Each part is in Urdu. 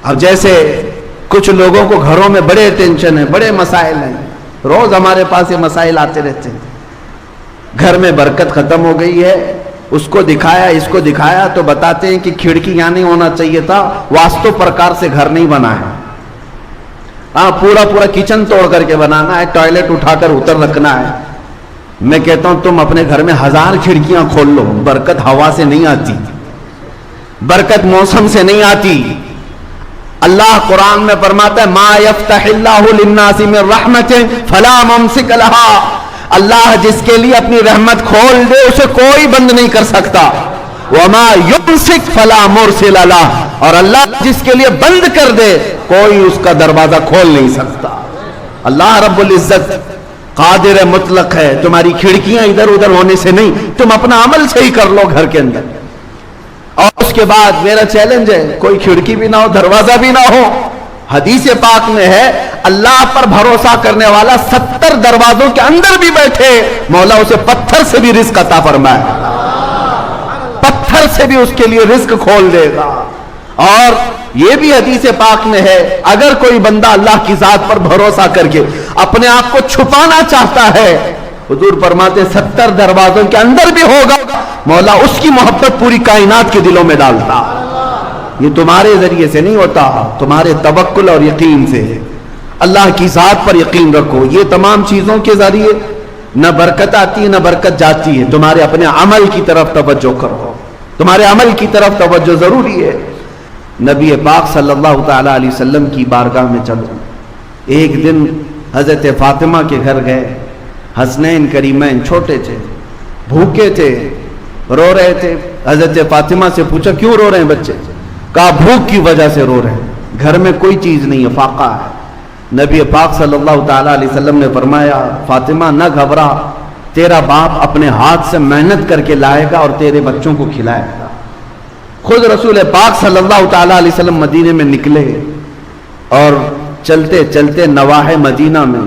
اب جیسے کچھ لوگوں کو گھروں میں بڑے ٹینشن ہیں، بڑے مسائل ہیں، روز ہمارے پاس یہ مسائل آتے رہتے ہیں. گھر میں برکت ختم ہو گئی ہے، اس کو دکھایا اس کو دکھایا تو بتاتے ہیں کہ کھڑکی یہاں نہیں ہونا چاہیے تھا، واستو پرکار سے گھر نہیں بنا ہے. ہاں پورا کچن توڑ کر کے بنانا ہے، ٹوائلٹ اٹھا کر اتر رکھنا ہے. میں کہتا ہوں تم اپنے گھر میں 1000 کھڑکیاں کھول لو، برکت ہوا سے نہیں آتی، برکت موسم سے نہیں آتی. اللہ قرآن میں فرماتا ہے ما یفتح اللہ للناس من رحمت فلا ممسک لها. اللہ جس کے لیے اپنی رحمت کھول دے اسے کوئی بند نہیں کر سکتا. وما یمسک فلا مرسل له. اور اللہ جس کے لیے بند کر دے کوئی اس کا دروازہ کھول نہیں سکتا. اللہ رب العزت قادر مطلق ہے. تمہاری کھڑکیاں ادھر ادھر ہونے سے نہیں، تم اپنا عمل صحیح کر لو گھر کے اندر. اور اس کے بعد میرا چیلنج ہے کوئی کھڑکی بھی نہ ہو، دروازہ بھی نہ ہو. حدیث پاک میں ہے اللہ پر بھروسہ کرنے والا 70 دروازوں کے اندر بھی بیٹھے مولا اسے پتھر سے بھی رزق عطا فرمائے، پتھر سے بھی اس کے لیے رزق کھول دے گا. اور یہ بھی حدیث پاک میں ہے اگر کوئی بندہ اللہ کی ذات پر بھروسہ کر کے اپنے آپ کو چھپانا چاہتا ہے، حضور فرماتے 70 دروازوں کے اندر بھی ہوگا مولا اس کی محبت پوری کائنات کے دلوں میں ڈالتا. یہ تمہارے ذریعے سے نہیں ہوتا، تمہارے توکل اور یقین سے. اللہ کی ذات پر یقین رکھو. یہ تمام چیزوں کے ذریعے نہ برکت آتی ہے نہ برکت جاتی ہے. تمہارے اپنے عمل کی طرف توجہ کرو، تمہارے عمل کی طرف توجہ ضروری ہے. نبی پاک صلی اللہ تعالی علیہ وسلم کی بارگاہ میں چلو. ایک دن حضرت فاطمہ کے گھر گئے. حسنین کریمین چھوٹے تھے، بھوکے تھے، رو رہے تھے. حضرت فاطمہ سے پوچھا کیوں رو رہے ہیں بچے؟ کہا بھوک کی وجہ سے رو رہے ہیں، گھر میں کوئی چیز نہیں ہے، فاقہ ہے. نبی پاک صلی اللہ تعالی علیہ وسلم نے فرمایا فاطمہ نہ گھبرا، تیرا باپ اپنے ہاتھ سے محنت کر کے لائے گا اور تیرے بچوں کو کھلائے گا. خود رسول پاک صلی اللہ تعالی علیہ وسلم مدینے میں نکلے اور چلتے چلتے نواحِ مدینہ میں،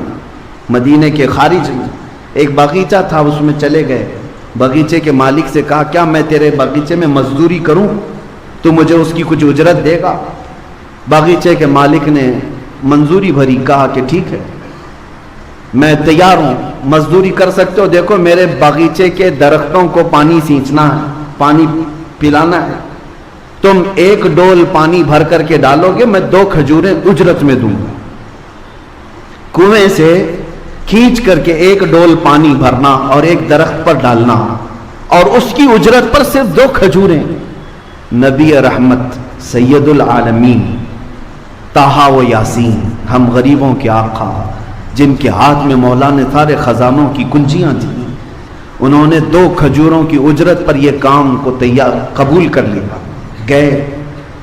مدینے کے خارج میں ایک باغیچہ تھا، اس میں چلے گئے. باغیچے کے مالک سے کہا کیا میں تیرے باغیچے میں مزدوری کروں، تو مجھے اس کی کچھ اجرت دے گا؟ باغیچے کے مالک نے منظوری بھری، کہا کہ ٹھیک ہے میں تیار ہوں، مزدوری کر سکتے ہو. دیکھو میرے باغیچے کے درختوں کو پانی سینچنا ہے، پانی پلانا ہے. تم 1 ڈول پانی بھر کر کے ڈالو گے، میں 2 کھجوریں اجرت میں دوں گا. کنویں سے کھینچ کر کے 1 ڈول پانی بھرنا اور ایک درخت پر ڈالنا اور اس کی اجرت پر صرف 2 کھجوریں. نبی رحمت سید العالمین طٰہٰ و یاسین، ہم غریبوں کے آقا جن کے ہاتھ میں مولا نے سارے خزانوں کی کنجیاں تھیں، انہوں نے 2 کھجوروں کی اجرت پر یہ کام کو قبول کر لیا. گئے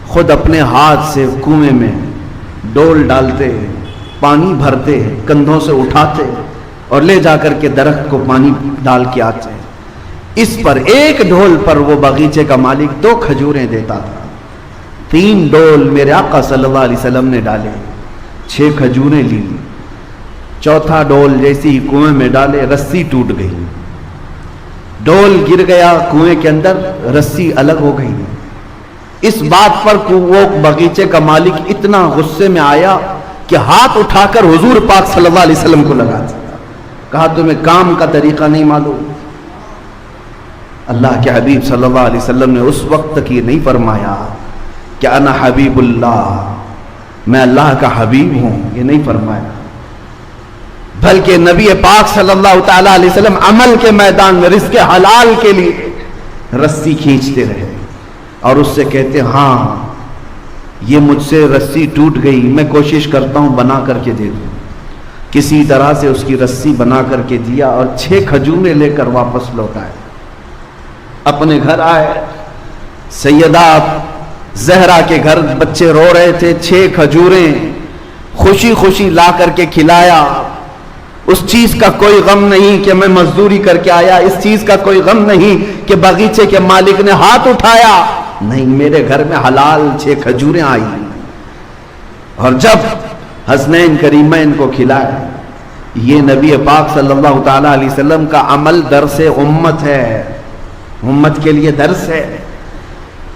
خود اپنے ہاتھ سے کنویں میں ڈول ڈالتے، پانی بھرتے، کندھوں سے اٹھاتے اور لے جا کر کے درخت کو پانی ڈال کے آتے. اس پر 1 ڈول پر وہ باغیچے کا مالک 2 کھجوریں دیتا تھا. 3 ڈول میرے آقا صلی اللہ علیہ وسلم نے ڈالے، 6 کھجوریں لی. 4تھا ڈول جیسی ہی کنویں میں ڈالے، رسی ٹوٹ گئی، ڈول گر گیا کنویں کے اندر، رسی الگ ہو گئی. اس بات پر وہ باغیچے کا مالک اتنا غصے میں آیا کہ ہاتھ اٹھا کر حضور پاک صلی اللہ علیہ وسلم کو لگا دیا. کہا تمہیں کام کا طریقہ نہیں معلوم؟ اللہ کے حبیب صلی اللہ علیہ وسلم نے اس وقت تک یہ نہیں فرمایا کہ انا حبیب اللہ، میں اللہ کا حبیب ہوں، یہ نہیں فرمایا، بلکہ نبی پاک صلی اللہ تعالی علیہ وسلم عمل کے میدان میں رزق حلال کے لیے رسی کھینچتے رہے اور اس سے کہتے ہاں یہ مجھ سے رسی ٹوٹ گئی، میں کوشش کرتا ہوں بنا کر کے دے دوں. کسی طرح سے اس کی رسی بنا کر کے دیا اور 6 کھجوریں لے کر واپس لوٹائے. اپنے گھر آئے، سیدہ زہرا کے گھر بچے رو رہے تھے، 6 کھجوریں خوشی خوشی لا کر کے کھلایا. اس چیز کا کوئی غم نہیں کہ میں مزدوری کر کے آیا، اس چیز کا کوئی غم نہیں کہ باغیچے کے مالک نے ہاتھ اٹھایا، نہیں، میرے گھر میں حلال 6 کھجوریں آئی. اور جب حسنین کریمین کو کھلائے، یہ نبی پاک صلی اللہ تعالی علیہ وسلم کا عمل درس امت ہے، امت کے لیے درس ہے.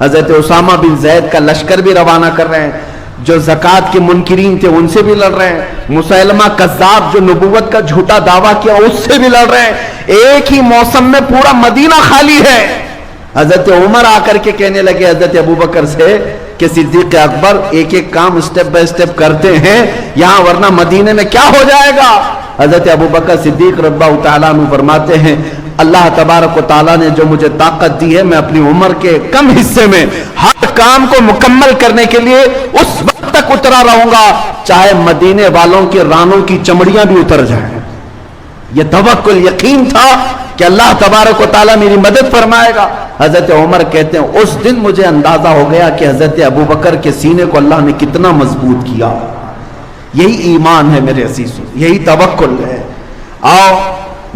حضرت اسامہ بن زید کا لشکر بھی روانہ کر رہے ہیں، جو زکوٰۃ کے منکرین تھے ان سے بھی لڑ رہے ہیں، مسیلمہ کذاب جو نبوت کا جھوٹا دعویٰ کیا اس سے بھی لڑ رہے ہیں۔ ایک ہی موسم میں پورا مدینہ خالی ہے۔ حضرت عمر آ کر کے کہنے لگے حضرت ابوبکر سے کہ صدیق اکبر ایک ایک کام اسٹیپ بائی اسٹیپ کرتے ہیں یہاں، ورنہ مدینے میں کیا ہو جائے گا۔ حضرت ابوبکر صدیق رضی اللہ تعالیٰ عنہ فرماتے ہیں اللہ تبارک و تعالیٰ نے جو مجھے طاقت دی ہے، میں اپنی عمر کے کم حصے میں ہر کام کو مکمل کرنے کے لیے اس وقت تک اترا رہوں گا چاہے مدینے والوں کے رانوں کی چمڑیاں بھی اتر جائیں۔ یہ توکل، یقین تھا کہ اللہ تبارک و تعالیٰ میری مدد فرمائے گا۔ حضرت عمر کہتے ہیں اس دن مجھے اندازہ ہو گیا کہ حضرت ابوبکر کے سینے کو اللہ نے کتنا مضبوط کیا۔ یہی ایمان ہے میرے عزیزوں، یہی توکل ہے۔ آؤ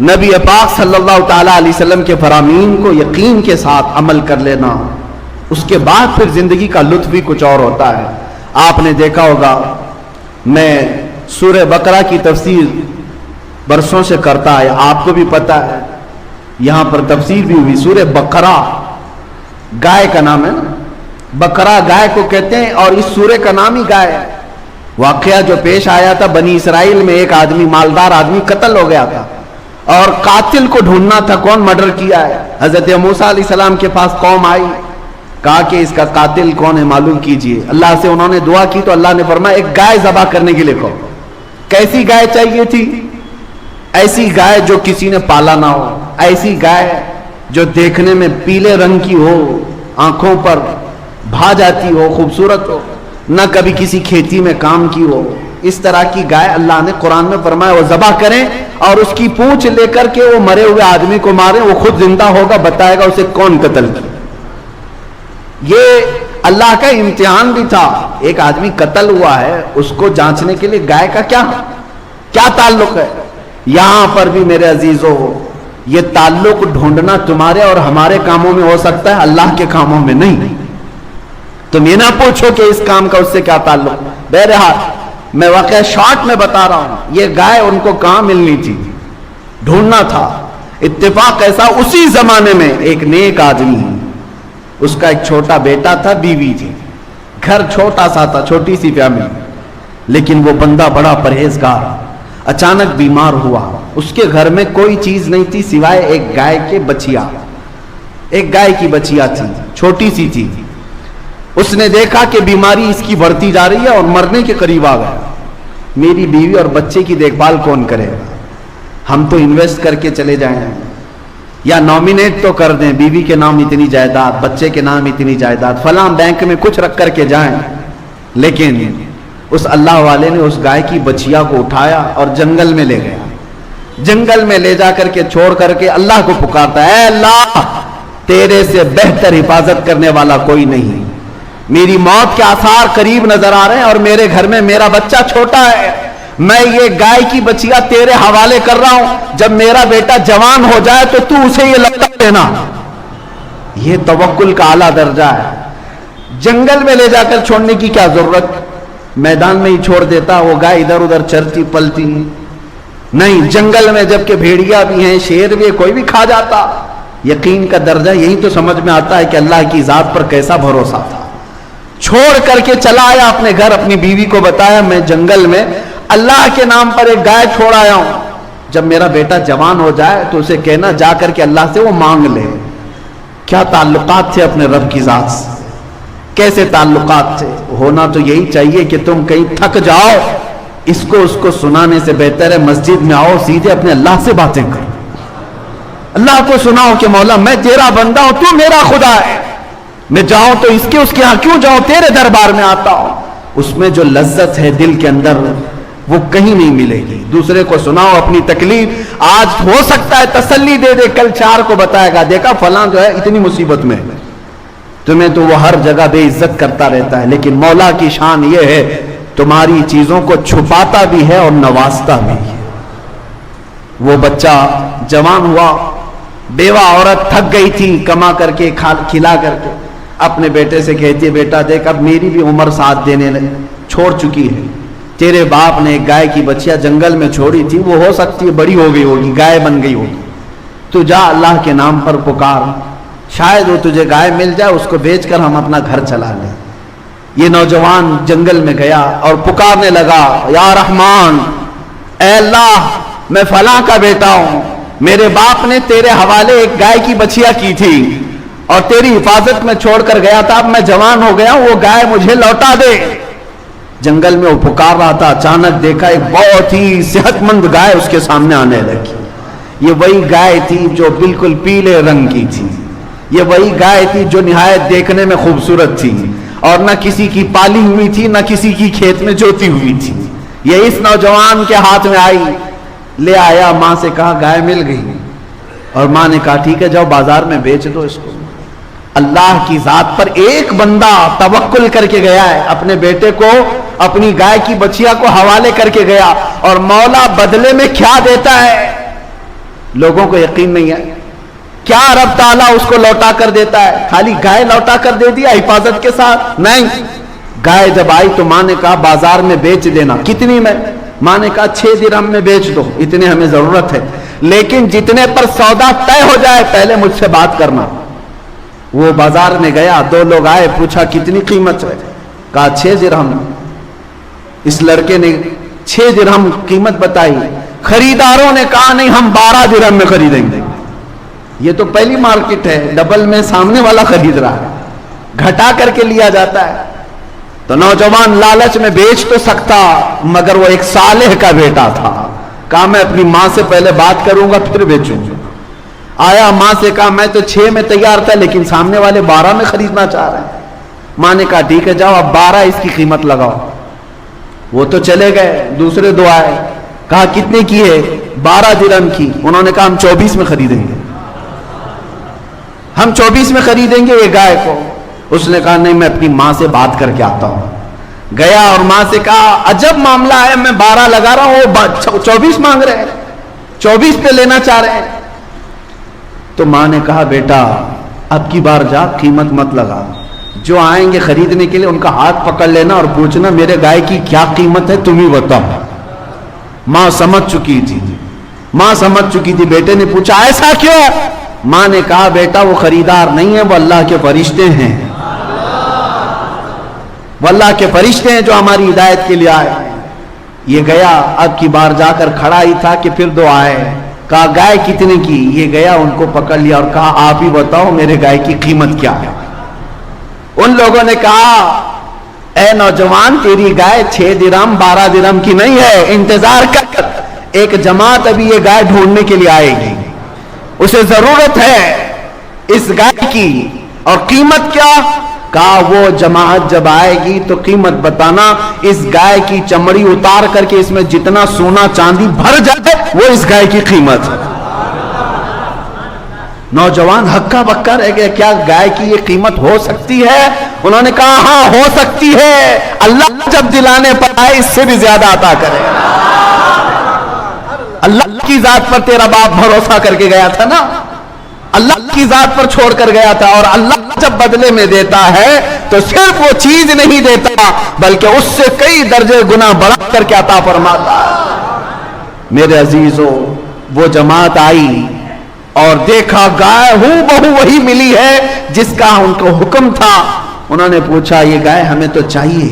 نبی پاک صلی اللہ تعالیٰ علیہ وسلم کے فرامین کو یقین کے ساتھ عمل کر لینا، اس کے بعد پھر زندگی کا لطف بھی کچھ اور ہوتا ہے۔ آپ نے دیکھا ہوگا میں سورہ بقرہ کی تفسیر برسوں سے کرتا ہے، آپ کو بھی پتا ہے، یہاں پر تفسیر بھی ہوئی۔ سورہ بقرہ گائے کا نام ہے نا، بقرہ گائے کو کہتے ہیں، اور اس سورہ کا نام ہی گائے ہے۔ واقعہ جو پیش آیا تھا بنی اسرائیل میں، ایک آدمی مالدار آدمی قتل ہو گیا تھا اور قاتل کو ڈھونڈنا تھا، کون مرڈر کیا ہے۔ حضرت موسیٰ علیہ السلام کے پاس قوم آئی، کہا کہ اس کا قاتل کون ہے معلوم کیجئے۔ اللہ سے انہوں نے دعا کی تو اللہ نے فرمایا ایک گائے ذبح کرنے کے لیے کہو۔ کیسی گائے چاہیے تھی؟ ایسی گائے جو کسی نے پالا نہ ہو، ایسی گائے جو دیکھنے میں پیلے رنگ کی ہو، آنکھوں پر بھا جاتی ہو، خوبصورت ہو، نہ کبھی کسی کھیتی میں کام کی ہو۔ اس طرح کی گائے اللہ نے قرآن میں فرمایا وہ ذبح کریں اور اس کی پونچھ لے کر کے وہ مرے ہوئے آدمی کو ماریں، وہ خود زندہ ہوگا، بتائے گا اسے کون قتل کیا۔ یہ اللہ کا امتحان بھی تھا، ایک آدمی قتل ہوا ہے، اس کو جانچنے کے لیے گائے کا کیا تعلق ہے۔ یہاں پر بھی میرے عزیزو یہ تعلق ڈھونڈنا تمہارے اور ہمارے کاموں میں ہو سکتا ہے، اللہ کے کاموں میں نہیں۔ تم یہ نہ پوچھو کہ اس کام کا اس سے کیا تعلق۔ بہرحال میں واقعہ شارٹ میں بتا رہا ہوں، یہ گائے ان کو کہاں ملنی تھی، ڈھونڈنا تھا۔ اتفاق ایسا اسی زمانے میں ایک نیک آدمی، اس کا ایک چھوٹا بیٹا تھا، بیوی تھی، گھر چھوٹا سا تھا، چھوٹی سی فیملی، لیکن وہ بندہ بڑا پرہیزگار، اچانک بیمار ہوا۔ اس کے گھر میں کوئی چیز نہیں تھی سوائے ایک گائے کے بچیا، ایک گائے کی بچیا تھی، چھوٹی سی تھی۔ اس نے دیکھا کہ بیماری اس کی بڑھتی جا رہی ہے اور مرنے کے قریب آ گیا۔ میری بیوی اور بچے کی دیکھ بھال کون کرے گا؟ ہم تو انویسٹ کر کے چلے جائیں یا نامینیٹ تو کر دیں، بیوی کے نام اتنی جائیداد، بچے کے نام اتنی جائیداد، فلاں بینک میں کچھ رکھ کر کے جائیں۔ لیکن اس اللہ والے نے اس گائے کی بچیا کو اٹھایا اور جنگل میں لے گیا۔ جنگل میں لے جا کر کے چھوڑ کر کے اللہ کو پکارتا ہے، اے اللہ تیرے سے بہتر حفاظت کرنے والا کوئی نہیں، میری موت کے آثار قریب نظر آ رہے ہیں اور میرے گھر میں میرا بچہ چھوٹا ہے، میں یہ گائے کی بچیا تیرے حوالے کر رہا ہوں، جب میرا بیٹا جوان ہو جائے تو تو اسے یہ لقب دینا۔ یہ توکل کا اعلیٰ درجہ ہے۔ جنگل میں لے جا کر چھوڑنے کی کیا ضرورت، میدان میں ہی چھوڑ دیتا، وہ گائے ادھر ادھر چرتی پلتی نہیں، جنگل میں جبکہ بھیڑیا بھی ہیں، شیر بھی ہے، کوئی بھی کھا جاتا۔ یقین کا درجہ یہی تو سمجھ میں آتا ہے کہ اللہ کی ذات پر کیسا بھروسہ تھا۔ چھوڑ کر کے چلا آیا اپنے گھر، اپنی بیوی کو بتایا میں جنگل میں اللہ کے نام پر ایک گائے چھوڑ آیا ہوں، جب میرا بیٹا جوان ہو جائے تو اسے کہنا جا کر کے اللہ سے وہ مانگ لے۔ کیا تعلقات تھے اپنے رب کی ذات سے، کیسے تعلقات تھے۔ ہونا تو یہی چاہیے کہ تم کہیں تھک جاؤ، اس کو سنانے سے بہتر ہے مسجد میں آؤ، سیدھے اپنے اللہ سے باتیں کرو، اللہ کو سناؤ کہ مولا میں تیرا بندہ ہوں، تو میرا خدا ہے، میں جاؤں تو اس کے ہاں کیوں جاؤں، تیرے دربار میں آتا ہوں۔ اس میں جو لذت ہے دل کے اندر وہ کہیں نہیں ملے گی۔ دوسرے کو سناؤ اپنی تکلیف، آج ہو سکتا ہے تسلی دے دے، کل چار کو بتائے گا دیکھا فلاں جو ہے اتنی مصیبت میں ہے، تمہیں تو وہ ہر جگہ بے عزت کرتا رہتا ہے، لیکن مولا کی شان یہ ہے تمہاری چیزوں کو چھپاتا بھی ہے اور نوازتا بھی ہے۔ وہ بچہ جوان ہوا، بیوہ عورت تھک گئی تھی کما کر کے کھلا کر کے، اپنے بیٹے سے کہتی ہے بیٹا دیکھ اب میری بھی عمر ساتھ دینے چھوڑ چکی ہے، تیرے باپ نے ایک گائے کی بچیا جنگل میں چھوڑی تھی، وہ ہو سکتی ہے بڑی ہو گئی ہوگی، گائے بن گئی ہوگی، تو جا اللہ کے نام پر پکار، شاید وہ تجھے گائے مل جائے, اس کو بیچ کر ہم اپنا گھر چلا لیں. یہ نوجوان جنگل میں گیا اور پکارنے لگا, یا رحمان, اے اللہ, میں فلاں کا بیٹا ہوں, میرے باپ نے تیرے حوالے ایک گائے کی بچھیا کی تھی اور تیری حفاظت میں چھوڑ کر گیا تھا, اب میں جوان ہو گیا ہوں, وہ گائے مجھے لوٹا دے. جنگل میں وہ پکار رہا تھا, اچانک دیکھا ایک بہت ہی صحت مند گائے اس کے سامنے آنے لگی. یہ وہی گائے تھی جو بالکل پیلے رنگ کی تھی, یہ وہی گائے تھی جو نہایت دیکھنے میں خوبصورت تھی اور نہ کسی کی پالی ہوئی تھی نہ کسی کی کھیت میں جوتی ہوئی تھی. یہ اس نوجوان کے ہاتھ میں آئی, لے آیا, ماں سے کہا گائے مل گئی, اور ماں نے کہا ٹھیک ہے جاؤ بازار میں بیچ دو اس کو. اللہ کی ذات پر ایک بندہ توکل کر کے گیا ہے, اپنے بیٹے کو, اپنی گائے کی بچیا کو حوالے کر کے گیا, اور مولا بدلے میں کیا دیتا ہے لوگوں کو یقین نہیں ہے. کیا رب تعالیٰ اس کو لوٹا کر دیتا ہے؟ خالی گائے لوٹا کر دے دیا حفاظت کے ساتھ؟ نہیں. گائے جب آئی تو ماں نے کہا بازار میں بیچ دینا. کتنی میں؟ ماں نے کہا 6 درہم میں بیچ دو, اتنے ہمیں ضرورت ہے, لیکن جتنے پر سودا طے ہو جائے پہلے مجھ سے بات کرنا. وہ بازار میں گیا, 2 لوگ آئے, پوچھا کتنی قیمت ہے؟ کہا 6 درہم. اس لڑکے نے 6 درہم قیمت بتائی. خریداروں نے کہا نہیں, ہم 12 درہم میں خریدیں گے. یہ تو پہلی مارکیٹ ہے, ڈبل میں سامنے والا خرید رہا ہے, گھٹا کر کے لیا جاتا ہے. تو نوجوان لالچ میں بیچ تو سکتا, مگر وہ ایک صالح کا بیٹا تھا. کہا میں اپنی ماں سے پہلے بات کروں گا پھر بیچوں گا. آیا, ماں سے کہا میں تو 6 میں تیار تھا لیکن سامنے والے 12 میں خریدنا چاہ رہے ہیں. ماں نے کہا ٹھیک ہے جاؤ اب 12 اس کی قیمت لگاؤ. وہ تو چلے گئے. دوسرے 2 آئے, کہا کتنے کی ہے؟ 12 درہم کی. انہوں نے کہا ہم 24 میں خریدیں گے, ہم 24 میں خریدیں گے یہ گائے کو. اس نے کہا نہیں, میں اپنی ماں سے بات کر کے آتا ہوں. گیا اور ماں سے کہا عجب معاملہ ہے, میں 12 لگا رہا ہوں, وہ 24 مانگ رہے ہیں, 24 پہ لینا چاہ رہے ہیں. تو ماں نے کہا بیٹا اب کی بار جا قیمت مت لگا, جو آئیں گے خریدنے کے لیے ان کا ہاتھ پکڑ لینا اور پوچھنا میرے گائے کی کیا قیمت ہے, تم ہی بتاؤ. ماں سمجھ چکی تھی, ماں سمجھ چکی تھی. بیٹے نے پوچھا ایسا کیوں؟ ماں نے کہا بیٹا وہ خریدار نہیں ہے, وہ اللہ کے فرشتے ہیں, وہ اللہ کے فرشتے ہیں جو ہماری ہدایت کے لیے آئے. یہ گیا, اب کی بار جا کر کھڑا ہی تھا کہ پھر 2 آئے. کہا گائے کتنے کی؟ یہ گیا ان کو پکڑ لیا اور کہا آپ ہی بتاؤ میرے گائے کی قیمت کیا ہے. ان لوگوں نے کہا اے نوجوان تیری گائے 6 درہم 12 درہم کی نہیں ہے, انتظار کر, ایک جماعت ابھی یہ گائے ڈھونڈنے کے لیے آئے گی, اسے ضرورت ہے اس گائے کی. اور قیمت کیا؟ کہا وہ جماعت جب آئے گی تو قیمت بتانا, اس گائے کی چمڑی اتار کر کے اس میں جتنا سونا چاندی بھر جائے وہ اس گائے کی قیمت. نوجوان ہکا بکا رہ گیا, کیا گائے کی یہ قیمت ہو سکتی ہے؟ انہوں نے کہا ہاں ہو سکتی ہے, اللہ جب دلانے پر آئے اس سے بھی زیادہ عطا کرے. اللہ کی ذات پر تیرا باپ بھروسہ کر کے گیا تھا نا, اللہ کی ذات پر چھوڑ کر گیا تھا, اور اللہ جب بدلے میں دیتا ہے تو صرف وہ چیز نہیں دیتا بلکہ اس سے کئی درجے گنا بڑھا کر کے عطا فرماتا ہے. میرے عزیزو, وہ جماعت آئی اور دیکھا گائے ہوں بہو وہی ملی ہے جس کا ان کو حکم تھا. انہوں نے پوچھا یہ گائے ہمیں تو چاہیے.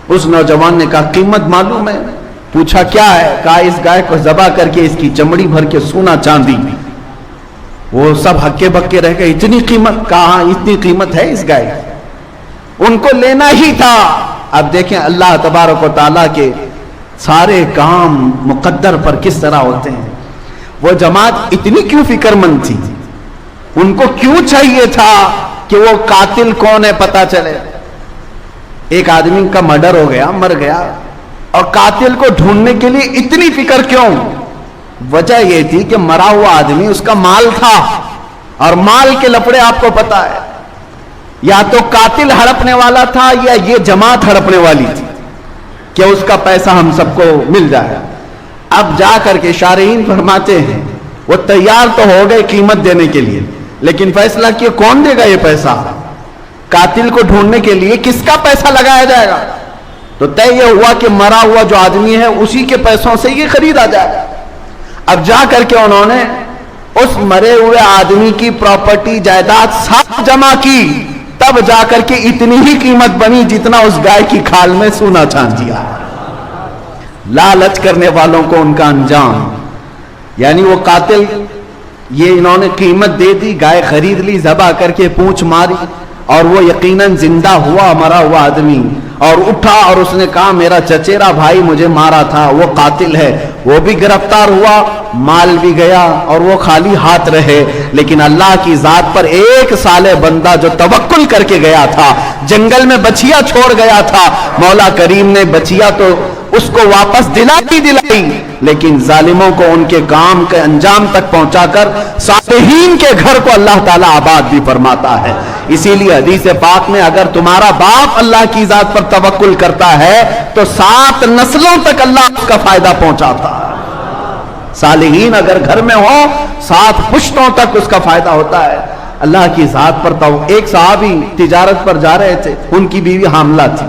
اس نوجوان نے کہا قیمت معلوم ہے؟ پوچھا کیا ہے؟ کہا اس گائے کو ذبح کر کے اس کی چمڑی بھر کے سونا چاندی. وہ سب ہکے بکے رہ گئے, اتنی قیمت؟ کہا اتنی قیمت ہے اس گائے, ان کو لینا ہی تھا. اب دیکھیں اللہ تبارک و تعالیٰ کے سارے کام مقدر پر کس طرح ہوتے ہیں. وہ جماعت اتنی کیوں فکر مند تھی؟ ان کو کیوں چاہیے تھا کہ وہ قاتل کون ہے پتا چلے؟ ایک آدمی کا مرڈر ہو گیا, مر گیا, اور قاتل کو ڈھونڈنے کے لیے اتنی فکر کیوں؟ وجہ یہ تھی کہ مرا ہوا آدمی اس کا مال تھا, اور مال کے لفڑے آپ کو پتا ہے, یا تو قاتل ہڑپنے والا تھا یا یہ جماعت ہڑپنے والی تھی کہ اس کا پیسہ ہم سب کو مل جائے. اب جا کر کے شارحین فرماتے ہیں وہ تیار تو ہو گئے قیمت دینے کے لیے, لیکن فیصلہ کیا کون دے گا یہ پیسہ؟ قاتل کو ڈھونڈنے کے لیے کس کا پیسہ لگایا جائے گا؟ تو طے یہ ہوا کہ مرا ہوا جو آدمی ہے اسی کے پیسوں سے یہ خریدا جائے. اب جا کر کے انہوں نے اس مرے ہوئے آدمی کی پراپرٹی جائیداد سب جمع کی، تب جا کر کے اتنی ہی قیمت بنی جتنا اس گائے کی کھال میں سونا چاندیا۔ لالچ کرنے والوں کو ان کا انجام، یعنی وہ قاتل، یہ انہوں نے قیمت دے دی، گائے خرید لی، ذبح کر کے پونچھ ماری، اور وہ یقیناً زندہ ہوا مرا ہوا آدمی، اور اٹھا اور اس نے کہا میرا چچیرا بھائی مجھے مارا تھا، وہ قاتل ہے، وہ بھی گرفتار ہوا، مال بھی گیا اور وہ خالی ہاتھ رہے۔ لیکن اللہ کی ذات پر ایک صالح بندہ جو توکل کر کے گیا تھا، جنگل میں بچیا چھوڑ گیا تھا، مولا کریم نے بچیا تو اس کو واپس دلائی، لیکن ظالموں کو ان کے کام کے انجام تک پہنچا کر صالحین کے گھر کو اللہ تعالیٰ آباد بھی فرماتا ہے۔ اسی لیے حدیث پاک میں اگر تمہارا باپ اللہ کی ذات پر توکل کرتا ہے تو 7 نسلوں تک اللہ اس کا فائدہ پہنچاتا ہے۔ صالحین اگر گھر میں ہو 7 پشتوں تک اس کا فائدہ ہوتا ہے۔ اللہ کی ذات پر ایک صحابی تجارت پر جا رہے تھے، ان کی بیوی حاملہ تھی،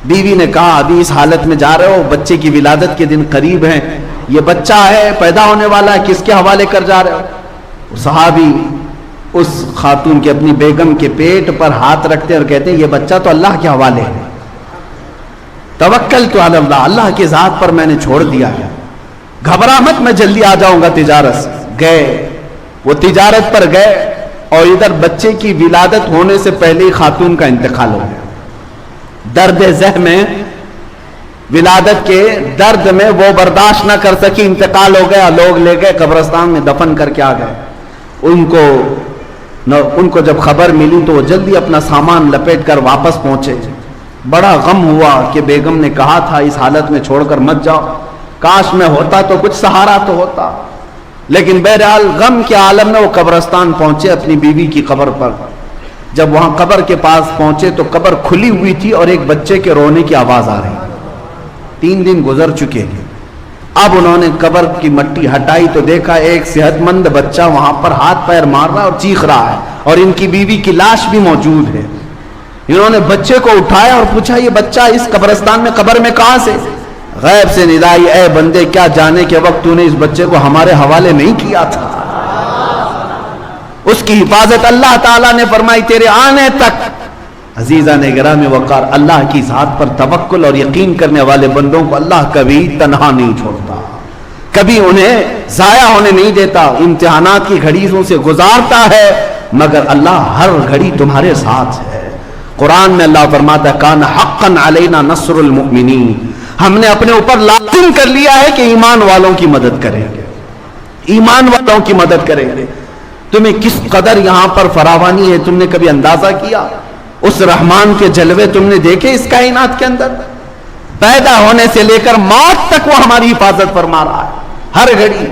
بیوی نے کہا ابھی اس حالت میں جا رہے ہو، بچے کی ولادت کے دن قریب ہیں، یہ بچہ ہے پیدا ہونے والا ہے، کس کے حوالے کر جا رہے ہو؟ صحابی اس خاتون کے اپنی بیگم کے پیٹ پر ہاتھ رکھتے اور کہتے ہیں یہ بچہ تو اللہ کے حوالے ہے، توکلت علی اللہ، اللہ کی ذات پر میں نے چھوڑ دیا ہے، گھبرا مت میں جلدی آ جاؤں گا تجارت سے۔ گئے، وہ تجارت پر گئے اور ادھر بچے کی ولادت ہونے سے پہلے ہی خاتون کا انتقال ہو گیا۔ درد ذہ میں، ولادت کے درد میں وہ برداشت نہ کر سکی، انتقال ہو گیا، لوگ لے گئے قبرستان میں دفن کر کے آ گئے۔ ان کو جب خبر ملی تو وہ جلدی اپنا سامان لپیٹ کر واپس پہنچے۔ بڑا غم ہوا کہ بیگم نے کہا تھا اس حالت میں چھوڑ کر مت جاؤ، کاش میں ہوتا تو کچھ سہارا تو ہوتا، لیکن بہرحال غم کے عالم میں وہ قبرستان پہنچے اپنی بیوی کی قبر پر۔ جب وہاں قبر کے پاس پہنچے تو قبر کھلی ہوئی تھی اور ایک بچے کے رونے کی آواز آ رہی۔ 3 دن گزر چکے ہیں، اب انہوں نے قبر کی مٹی ہٹائی تو دیکھا ایک صحت مند بچہ وہاں پر ہاتھ پیر مار رہا اور چیخ رہا ہے، اور ان کی بیوی کی لاش بھی موجود ہے۔ انہوں نے بچے کو اٹھایا اور پوچھا یہ بچہ اس قبرستان میں قبر میں کہاں سے؟ غیب سے ندائی، اے بندے کیا جانے کے وقت تو نے اس بچے کو ہمارے حوالے نہیں کیا تھا؟ اس کی حفاظت اللہ تعالیٰ نے فرمائی تیرے آنے تک۔ عزیزان گرامی وقار، اللہ کی ذات پر توکل اور یقین کرنے والے بندوں کو اللہ کبھی تنہا نہیں چھوڑتا، کبھی انہیں ضائع ہونے نہیں دیتا، امتحانات کی گھڑیوں سے گزارتا ہے، مگر اللہ ہر گھڑی تمہارے ساتھ ہے۔ قرآن میں اللہ فرماتا ہے کان حقا علینا نصر المؤمنین، ہم نے اپنے اوپر لازم کر لیا ہے کہ ایمان والوں کی مدد کریں گے، ایمان والوں کی مدد کریں گے۔ تمہیں کس قدر یہاں پر فراوانی ہے تم نے کبھی اندازہ کیا؟ اس رحمان کے جلوے تم نے دیکھے اس کائنات کے اندر؟ پیدا ہونے سے لے کر موت تک وہ ہماری حفاظت فرما رہا ہے ہر گھڑی،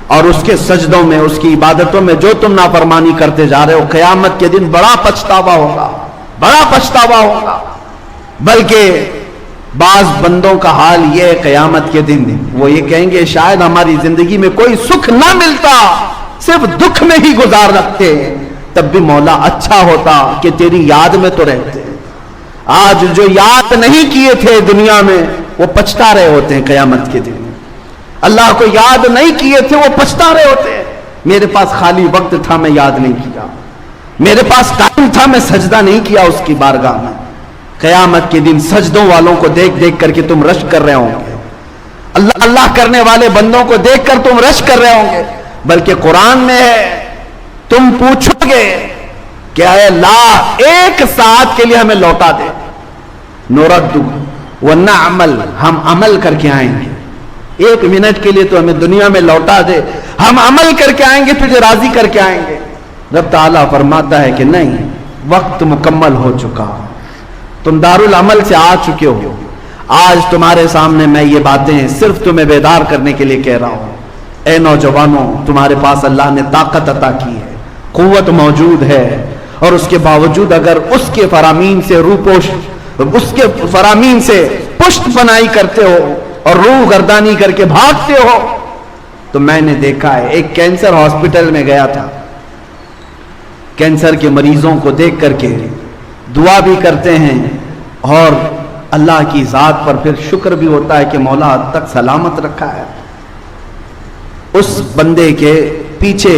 اور اس کے سجدوں میں، اس کی عبادتوں میں جو تم نافرمانی کرتے جا رہے ہو، قیامت کے دن بڑا پچھتاوا ہوگا، بڑا پچھتاوا ہوگا۔ بلکہ بعض بندوں کا حال یہ ہے قیامت کے دن وہ یہ کہیں گے شاید ہماری زندگی میں کوئی سکھ نہ ملتا، صرف دکھ میں ہی گزار رکھتے، تب بھی مولا اچھا ہوتا کہ تیری یاد میں تو رہتے۔ آج جو یاد نہیں کیے تھے دنیا میں وہ پچھتا رہے ہوتے ہیں قیامت کے دن، اللہ کو یاد نہیں کیے تھے وہ پچھتا رہے ہوتے ہیں۔ میرے پاس خالی وقت تھا میں یاد نہیں کیا، میرے پاس ٹائم تھا میں سجدہ نہیں کیا اس کی بارگاہ میں۔ قیامت کے دن سجدوں والوں کو دیکھ دیکھ کر کے تم رش کر رہے ہوں گے، اللہ اللہ کرنے والے بندوں کو دیکھ کر تم رش کر رہے ہوں گے۔ بلکہ قرآن میں ہے تم پوچھو گے کہ اے اللہ ایک ساتھ کے لیے ہمیں لوٹا دے، نورد ونعمل، ہم عمل کر کے آئیں گے، 1 منٹ کے لیے تو ہمیں دنیا میں لوٹا دے، ہم عمل کر کے آئیں گے، تجھے راضی کر کے آئیں گے۔ رب تعالیٰ فرماتا ہے کہ نہیں، وقت مکمل ہو چکا، تم دارالعمل سے آ چکے ہو، آج تمہارے سامنے میں یہ باتیں صرف تمہیں بیدار کرنے کے لیے کہہ رہا ہوں۔ اے نوجوانوں، تمہارے پاس اللہ نے طاقت عطا کی ہے، قوت موجود ہے، اور اس کے باوجود اگر اس کے فرامین سے روپوش، اس کے فرامین سے پشت پناہی کرتے ہو اور روح گردانی کر کے بھاگتے ہو، تو میں نے دیکھا ہے ایک کینسر ہاسپٹل میں گیا تھا، کینسر کے مریضوں کو دیکھ کر کے دعا بھی کرتے ہیں اور اللہ کی ذات پر پھر شکر بھی ہوتا ہے کہ مولا حد تک سلامت رکھا ہے۔ اس بندے کے پیچھے